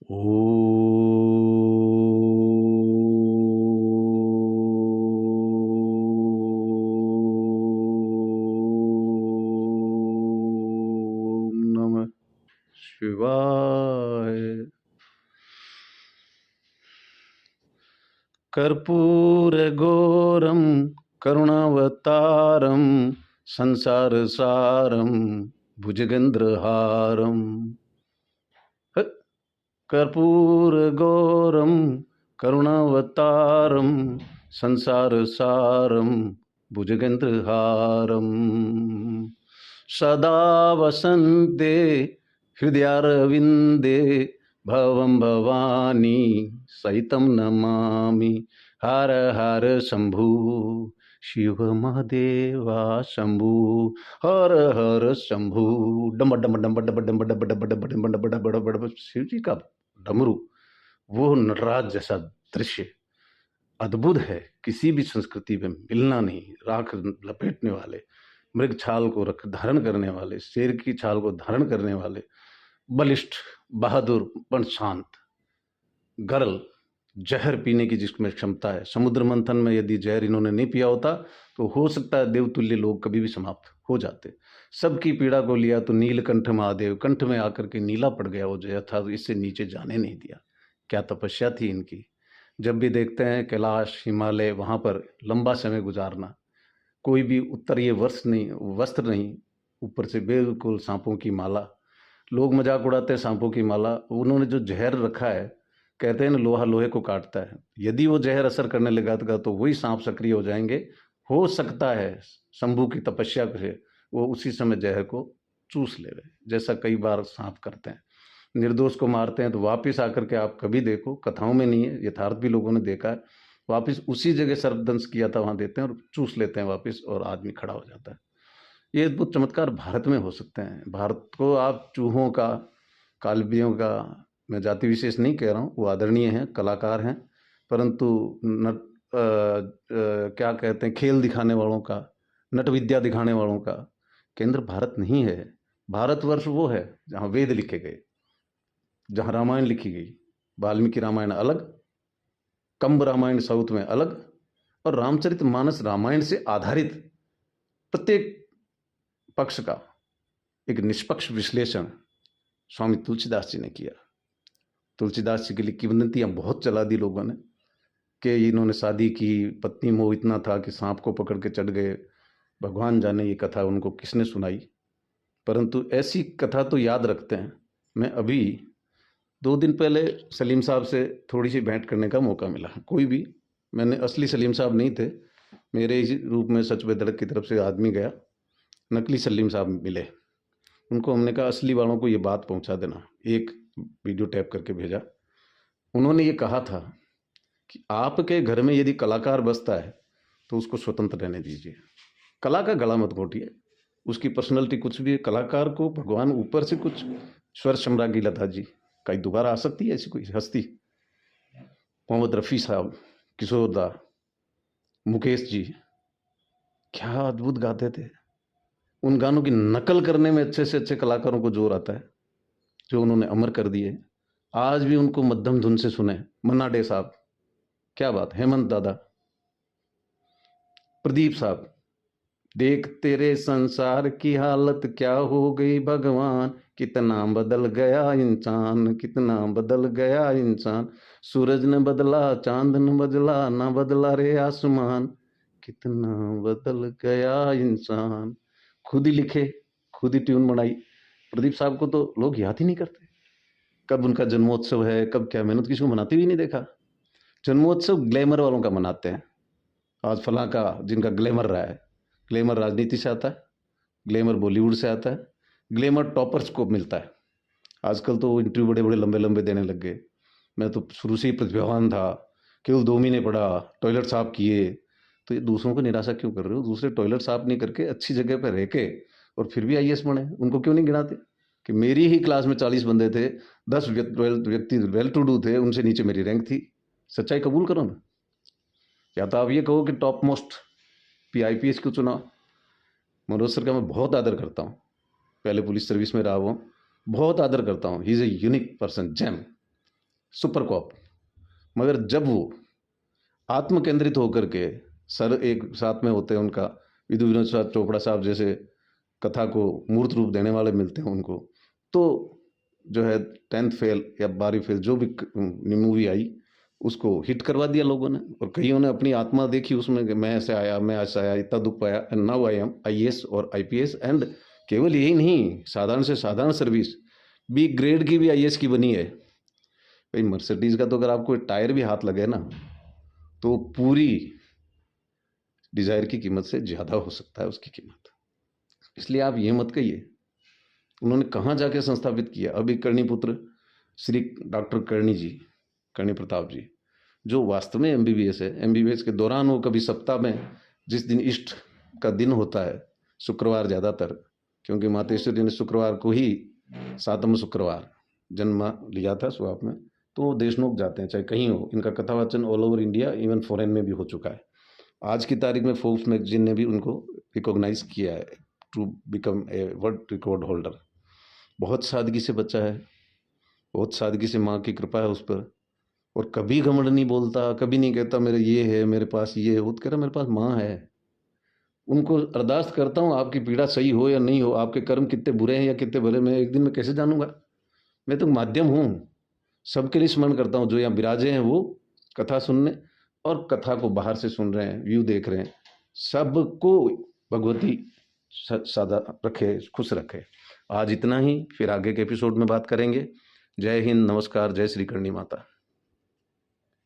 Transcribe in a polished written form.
ॐ नमः शिवाय। कर्पूरगौरं करुणावतारं संसारसारं भुजगेन्द्रहारं कर्पूरगौरं करुणावतारं संसारसारं भुजगेन्द्रहारं सदा वसन्ते हृदयारविन्दे भवं भवानी सहितं नमामि। हर हर शंभु शिव महादेवा शंभु, हर हर शंभु। डम डम डम डम डम डम डम डम डम डम डम। शिव जी का डमरू वो नटराज जैसा दृश्य अद्भुत है, किसी भी संस्कृति में मिलना नहीं। राख लपेटने वाले, मृग छाल को रख धारण करने वाले, शेर की छाल को धारण करने वाले, बलिष्ठ, बहादुर, पण शांत, गरल, जहर पीने की जिसमें क्षमता है। समुद्र मंथन में यदि जहर इन्होंने नहीं पिया होता तो हो सकता है देवतुल्य लोग कभी भी समाप्त हो जाते। सबकी पीड़ा को लिया तो नीलकंठ महादेव, कंठ में आकर के नीला पड़ गया वो जहर था, तो इससे नीचे जाने नहीं दिया। क्या तपस्या थी इनकी। जब भी देखते हैं कैलाश, हिमालय, वहां पर लंबा समय गुजारना, कोई भी उत्तरीय वस्त्र नहीं, ऊपर से बिल्कुल सांपों की माला। लोग मजाक उड़ाते हैं सांपों की माला, उन्होंने जो जहर रखा है, कहते हैं ना लोहा लोहे को काटता है। यदि वो जहर असर करने लगा तो वही सांप सक्रिय हो जाएंगे। हो सकता है शंभू की तपस्या से वो उसी समय जहर को चूस ले रहे, जैसा कई बार सांप करते हैं। निर्दोष को मारते हैं तो वापिस आकर के आप कभी देखो, कथाओं में नहीं है, यथार्थ भी लोगों ने देखा है, वापिस उसी जगह सर्पदंश किया था वहां देते हैं और चूस लेते हैं वापिस, और आदमी खड़ा हो जाता है। ये अद्भुत चमत्कार भारत में हो सकते हैं। भारत को आप चूहों का, कालबियों का, मैं जाति विशेष नहीं कह रहा हूँ, वो आदरणीय हैं, कलाकार हैं, परंतु क्या कहते हैं, खेल दिखाने वालों का, नट विद्या दिखाने वालों का केंद्र भारत नहीं है। भारतवर्ष वो है जहाँ वेद लिखे गए, जहाँ रामायण लिखी गई। वाल्मीकि रामायण अलग, कंब रामायण साउथ में अलग, और रामचरितमानस रामायण से आधारित प्रत्येक पक्ष का एक निष्पक्ष विश्लेषण स्वामी तुलसीदास जी ने किया। तुलसीदास जी के लिए किंवदंतियां बहुत चला दी लोगों ने कि इन्होंने शादी की, पत्नी मोह इतना था कि सांप को पकड़ के चढ़ गए। भगवान जाने ये कथा उनको किसने सुनाई, परंतु ऐसी कथा तो याद रखते हैं। मैं अभी 2 दिन पहले सलीम साहब से थोड़ी सी भेंट करने का मौका मिला। कोई भी, मैंने असली सलीम साहब नहीं थे, मेरे इस रूप में सच बेधड़क की तरफ से आदमी गया, नकली सलीम साहब मिले। उनको हमने कहा असली वालों को ये बात पहुंचा देना, एक वीडियो टैप करके भेजा। उन्होंने ये कहा था कि आपके घर में यदि कलाकार बसता है तो उसको स्वतंत्र रहने दीजिए, कला का गला मत घोटिए, उसकी पर्सनैलिटी कुछ भी है। कलाकार को भगवान ऊपर से कुछ, स्वर सम्राज्ञी लता जी, कहीं दोबारा आ सकती है ऐसी कोई हस्ती? मोहम्मद रफ़ी साहब, किशोर दा, मुकेश जी, क्या अद्भुत गाते थे। उन गानों की नकल करने में अच्छे से अच्छे कलाकारों को जोर आता है, जो उन्होंने अमर कर दिए। आज भी उनको मध्यम धुन से सुने। मन्ना डे साहब, क्या बात। हेमंत दादा, प्रदीप साहब, देख तेरे संसार की हालत क्या हो गई भगवान, कितना बदल गया इंसान, कितना बदल गया इंसान। सूरज ने बदला, चांद ने बदला, ना बदला रे आसमान, कितना बदल गया इंसान। खुद ही लिखे, खुद ही ट्यून बनाई। प्रदीप साहब को तो लोग याद ही नहीं करते, कब उनका जन्मोत्सव है, कब क्या। मैंने तो किसी को मनाते भी नहीं देखा। जन्मोत्सव ग्लैमर वालों का मनाते हैं। आज फलां का, जिनका ग्लैमर रहा है, ग्लैमर राजनीति से आता है, ग्लैमर बॉलीवुड से आता है, ग्लैमर टॉपर्स को मिलता है। आजकल तो इंटरव्यू बड़े बड़े लंबे लंबे देने लग गए। मैं तो शुरू से ही प्रतिभावान था, केवल 2 महीने पढ़ा, टॉयलेट साफ किए। तो ये दूसरों को निराशा क्यों कर रहे हो? दूसरे टॉयलेट साफ नहीं करके अच्छी जगह पर रह के और फिर भी आईएएस बने, उनको क्यों नहीं गिनाते? कि मेरी ही क्लास में 40 बंदे थे, 10 व्यक्ति वेल टू डू थे, उनसे नीचे मेरी रैंक थी। सच्चाई कबूल करो ना। या तो आप ये कहो कि टॉप मोस्ट आईपीएस क्यों चुना। मनोज सर का मैं बहुत आदर करता हूँ, पहले पुलिस सर्विस में रहा हूँ, बहुत आदर करता हूँ। He is a unique person, gem. Super cop. मगर जब वो आत्म केंद्रित होकर के, सर एक साथ में होते हैं उनका, विधु विनोद चोपड़ा साहब जैसे कथा को मूर्त रूप देने वाले मिलते हैं उनको, तो जो है 10th फेल या 12वीं फेल जो भी मूवी आई उसको हिट करवा दिया लोगों ने, और कईयों ने अपनी आत्मा देखी उसमें कि मैं ऐसे आया, मैं ऐसा आया, इतना दुख पाया, and now I am IAS और आईपीएस। एंड केवल यही नहीं, साधारण से साधारण सर्विस बी ग्रेड की भी आईएएस की बनी है भाई। मर्सिडीज का तो अगर आपको टायर भी हाथ लगे ना तो पूरी डिजायर की कीमत से ज्यादा हो सकता है उसकी कीमत। इसलिए आप ये मत कहिए उन्होंने कहाँ जाके संस्थापित किया। अभी करणी पुत्र श्री डॉक्टर करणी जी, करणी प्रताप जी, जो वास्तव में एमबीबीएस है, एमबीबीएस के दौरान वो कभी सप्ताह में जिस दिन इष्ट का दिन होता है, शुक्रवार ज़्यादातर, क्योंकि मातेश्वरी ने शुक्रवार को ही 7वां शुक्रवार जन्म लिया था स्वाप में, तो वो देशनोक जाते हैं चाहे कहीं हो। इनका कथावाचन all over India, even foreign में भी हो चुका है। आज की तारीख में फोर्ब्स मैगजीन ने भी उनको रिकॉग्नाइज किया है to become a world record holder. बहुत सादगी से बच्चा है, बहुत सादगी से माँ की कृपा है उस पर, और कभी घमंड नहीं बोलता, कभी नहीं कहता मेरे ये है, मेरे पास ये है। वो तो कह रहा मेरे पास माँ है। उनको अरदास करता हूँ आपकी पीड़ा सही हो या नहीं हो, आपके कर्म कितने बुरे हैं या कितने भले, मैं एक दिन में कैसे जानूंगा। मैं तो माध्यम हूँ, सबके लिए स्मरण करता हूँ जो यहाँ विराजे हैं वो कथा सुनने और कथा को बाहर से सुन रहे हैं, व्यू देख रहे हैं, सबको भगवती सादा रखे, खुश रखे। आज इतना ही, फिर आगे के एपिसोड में बात करेंगे। जय हिंद, नमस्कार, जय श्री करणी माता।